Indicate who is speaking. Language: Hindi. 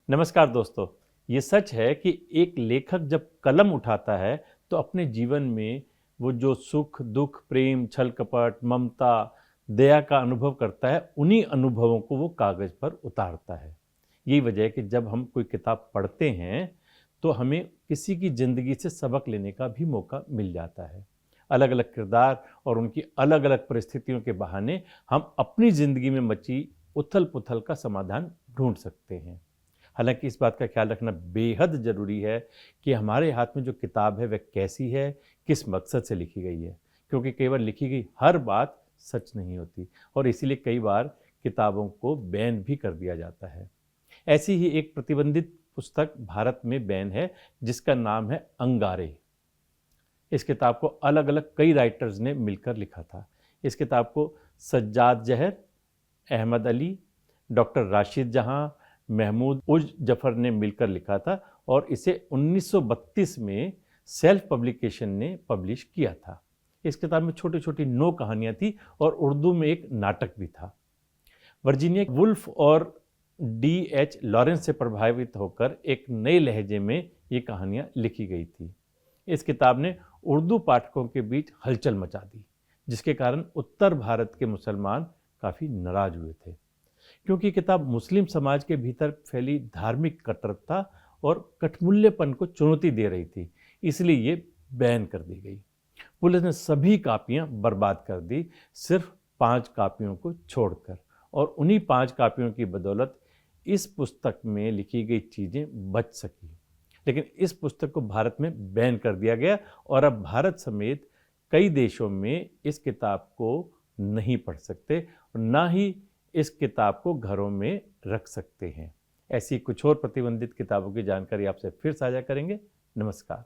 Speaker 1: नमस्कार दोस्तों। ये सच है कि एक लेखक जब कलम उठाता है तो अपने जीवन में वो जो सुख दुख प्रेम छल कपट ममता दया का अनुभव करता है, उन्हीं अनुभवों को वो कागज़ पर उतारता है। यही वजह है कि जब हम कोई किताब पढ़ते हैं तो हमें किसी की ज़िंदगी से सबक लेने का भी मौका मिल जाता है। अलग अलग किरदार और उनकी अलग अलग परिस्थितियों के बहाने हम अपनी ज़िंदगी में मची उथल पुथल का समाधान ढूंढ सकते हैं। हालांकि इस बात का ख्याल रखना बेहद ज़रूरी है कि हमारे हाथ में जो किताब है वह कैसी है, किस मकसद से लिखी गई है, क्योंकि कई बार लिखी गई हर बात सच नहीं होती और इसीलिए कई बार किताबों को बैन भी कर दिया जाता है। ऐसी ही एक प्रतिबंधित पुस्तक भारत में बैन है, जिसका नाम है अंगारे। इस किताब को अलग अलग कई राइटर्स ने मिलकर लिखा था। इस किताब को सज्जाद जहर, अहमद अली, डॉक्टर राशिद जहां, महमूद उज जफ़र ने मिलकर लिखा था और इसे 1932 में सेल्फ पब्लिकेशन ने पब्लिश किया था। इस किताब में छोटी छोटी 9 कहानियाँ थी और उर्दू में एक नाटक भी था। वर्जीनिया वुल्फ और D.H. लॉरेंस से प्रभावित होकर एक नए लहजे में ये कहानियाँ लिखी गई थी। इस किताब ने उर्दू पाठकों के बीच हलचल मचा दी, जिसके कारण उत्तर भारत के मुसलमान काफ़ी नाराज हुए थे, क्योंकि किताब मुस्लिम समाज के भीतर फैली धार्मिक कट्टरता और कठमुल्लेपन को चुनौती दे रही थी। इसलिए ये बैन कर दी गई। पुलिस ने सभी कापियां बर्बाद कर दी, सिर्फ 5 कापियों को छोड़कर, और उन्हीं 5 कापियों की बदौलत इस पुस्तक में लिखी गई चीज़ें बच सकी। लेकिन इस पुस्तक को भारत में बैन कर दिया गया और अब भारत समेत कई देशों में इस किताब को नहीं पढ़ सकते और ना ही इस किताब को घरों में रख सकते हैं। ऐसी कुछ और प्रतिबंधित किताबों की जानकारी आपसे फिर साझा करेंगे। नमस्कार।